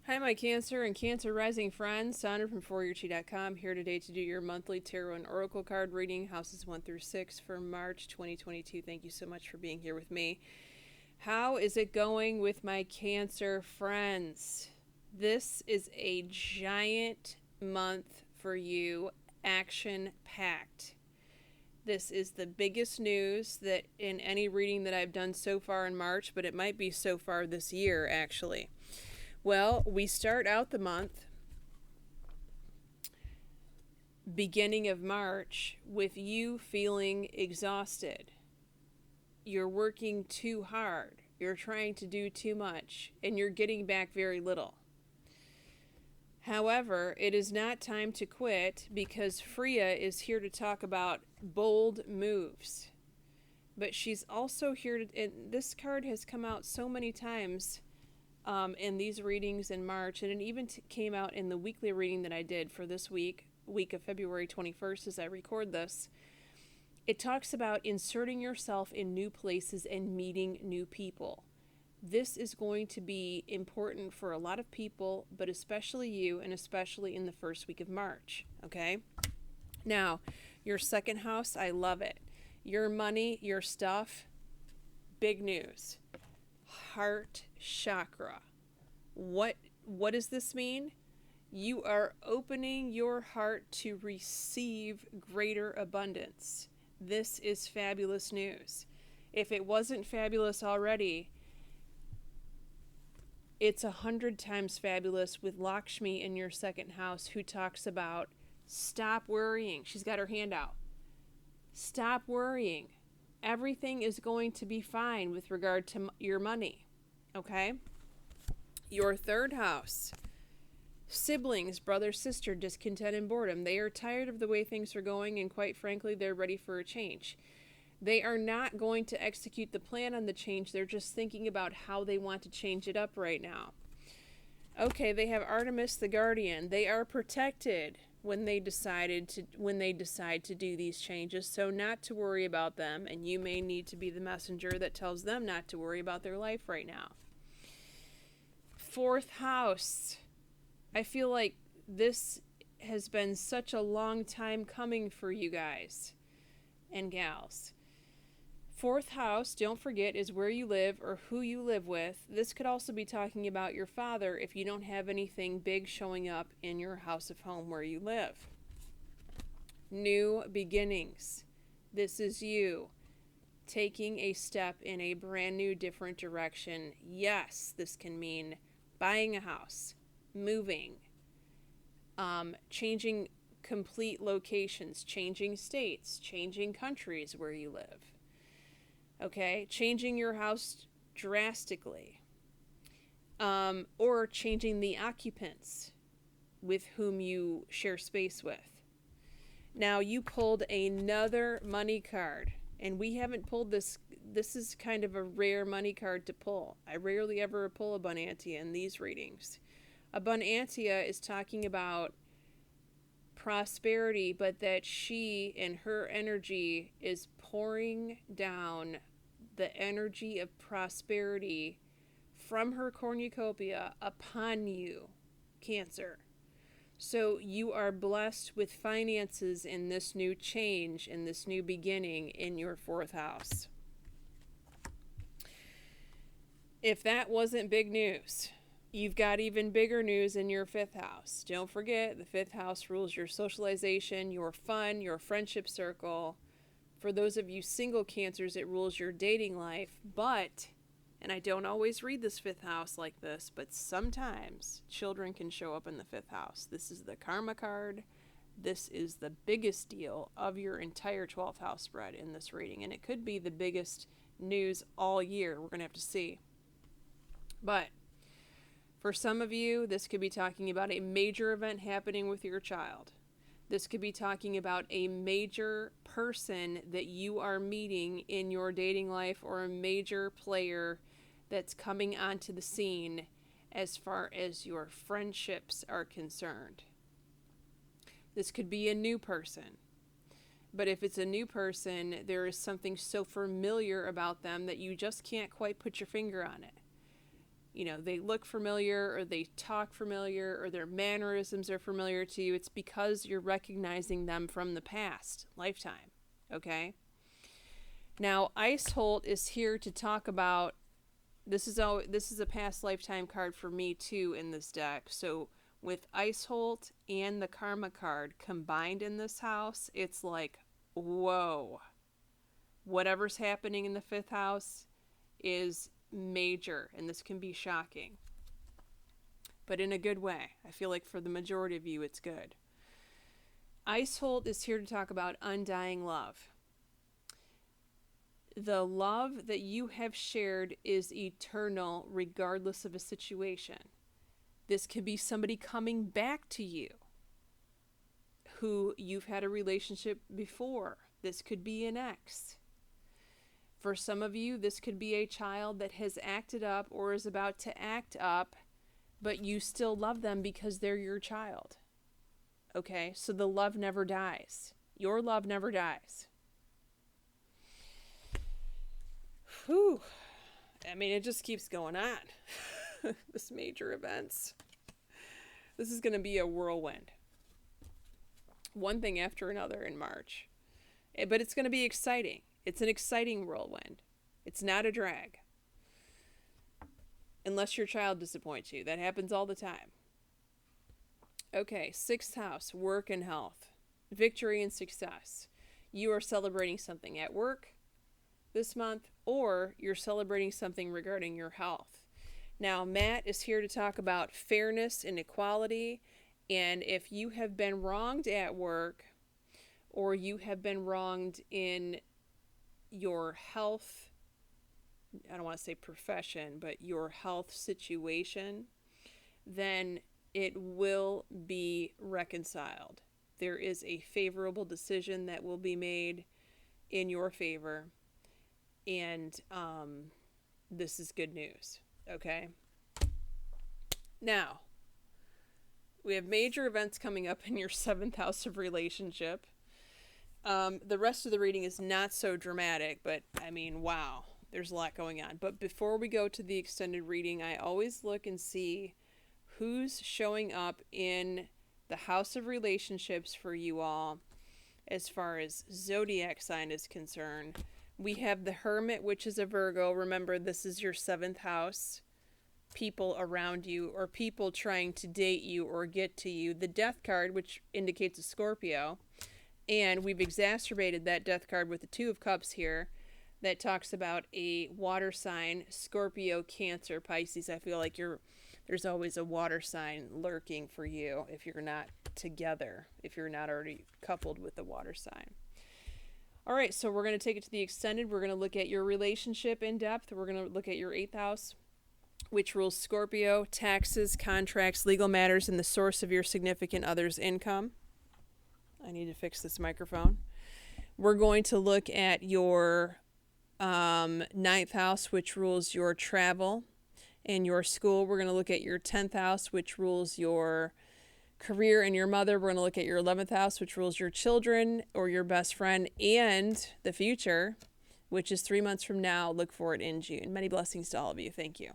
Hi, my Cancer and Cancer Rising friends. Sandra from ForYourChi.com here today to do your monthly tarot and oracle card reading, houses 1 through 6 for March 2022. Thank you so much for being here with me. How is it going with my Cancer friends? This is a giant month for you, action-packed. This is the biggest news that in any reading that I've done so far in March, but it might be so far this year, actually. Well, we start out the month, beginning of March, with you feeling exhausted. You're working too hard. You're trying to do too much, and you're getting back very little. However, it is not time to quit because Freya is here to talk about bold moves. But she's also here to, and this card has come out so many times in these readings in March, and it even came out in the weekly reading that I did for this week of February 21st as I record this. It talks about inserting yourself in new places and meeting new people. This is going to be important for a lot of people, but especially you, and especially in the first week of March, okay? Now, your second house, I love it. Your money, your stuff, big news. Heart chakra. What does this mean? You are opening your heart to receive greater abundance. This is fabulous news. If it wasn't fabulous already, it's 100 times fabulous with Lakshmi in your second house, who talks about stop worrying. She's got her hand out. Stop worrying. Everything is going to be fine with regard to your money. Okay? Your third house. Siblings, brother, sister, discontent and boredom. They are tired of the way things are going, and quite frankly, they're ready for a change. They are not going to execute the plan on the change. They're just thinking about how they want to change it up right now. Okay, they have Artemis the Guardian. They are protected when they decide to do these changes, so not to worry about them, and you may need to be the messenger that tells them not to worry about their life right now. Fourth house. I feel like this has been such a long time coming for you guys and gals. Fourth house, don't forget, is where you live or who you live with. This could also be talking about your father if you don't have anything big showing up in your house of home where you live. New beginnings. This is you taking a step in a brand new, different direction. Yes, this can mean buying a house, moving, changing complete locations, changing states, changing countries where you live. Okay, changing your house drastically, or changing the occupants with whom you share space with. Now, you pulled another money card, and we haven't pulled this. This is kind of a rare money card to pull. I rarely ever pull a Bunantia in these readings. A Bunantia is talking about prosperity, but that she and her energy is pouring down the energy of prosperity from her cornucopia upon you, Cancer. So you are blessed with finances in this new change, in this new beginning in your fourth house. If that wasn't big news, you've got even bigger news in your fifth house. Don't forget, the fifth house rules your socialization, your fun, your friendship circle. For those of you single Cancers, it rules your dating life. But, and I don't always read this fifth house like this, but sometimes children can show up in the fifth house. This is the karma card. This is the biggest deal of your entire 12th house spread in this reading. And it could be the biggest news all year. We're going to have to see. But for some of you, this could be talking about a major event happening with your child. This could be talking about a major person that you are meeting in your dating life, or a major player that's coming onto the scene as far as your friendships are concerned. This could be a new person. But if it's a new person, there is something so familiar about them that you just can't quite put your finger on it. they look familiar, or they talk familiar, or their mannerisms are familiar to you, it's because you're recognizing them from the past lifetime. Okay? Now, Ice Holt is here to talk about, this is a past lifetime card for me too in this deck. So with Ice Holt and the Karma card combined in this house, it's like, whoa. Whatever's happening in the 5th house is major, and this can be shocking. But in a good way. I feel like for the majority of you, it's good. Ice Holt is here to talk about undying love. The love that you have shared is eternal regardless of a situation. This could be somebody coming back to you who you've had a relationship before. This could be an ex. For some of you, this could be a child that has acted up or is about to act up, but you still love them because they're your child. Okay? So the love never dies. Your love never dies. Whew. I mean, it just keeps going on. This major events. This is going to be a whirlwind. One thing after another in March. But it's going to be exciting. It's an exciting whirlwind. It's not a drag. Unless your child disappoints you. That happens all the time. Okay, 6th house, work and health. Victory and success. You are celebrating something at work this month, or you're celebrating something regarding your health. Now, Matt is here to talk about fairness and equality, and if you have been wronged at work, or you have been wronged in your health, I don't want to say profession, but your health situation, then it will be reconciled. There is a favorable decision that will be made in your favor. And this is good news, okay? Now, we have major events coming up in your 7th house of relationship. The rest of the reading is not so dramatic, but I mean, wow, there's a lot going on. But before we go to the extended reading, I always look and see who's showing up in the house of relationships for you all as far as zodiac sign is concerned. We have the Hermit, which is a Virgo. Remember, this is your 7th house. People around you, or people trying to date you or get to you. The Death card, which indicates a Scorpio. And we've exacerbated that Death card with the 2 of Cups here. That talks about a water sign, Scorpio, Cancer, Pisces. I feel like there's always a water sign lurking for you if you're not together, if you're not already coupled with the water sign. All right, so we're going to take it to the extended. We're going to look at your relationship in depth. We're going to look at your 8th house, which rules Scorpio, taxes, contracts, legal matters, and the source of your significant other's income. I need to fix this microphone. We're going to look at your 9th house, which rules your travel and your school. We're going to look at your 10th house, which rules your career and your mother. We're going to look at your 11th house, which rules your children or your best friend, and the future, which is 3 months from now. Look for it in June. Many blessings to all of you. Thank you.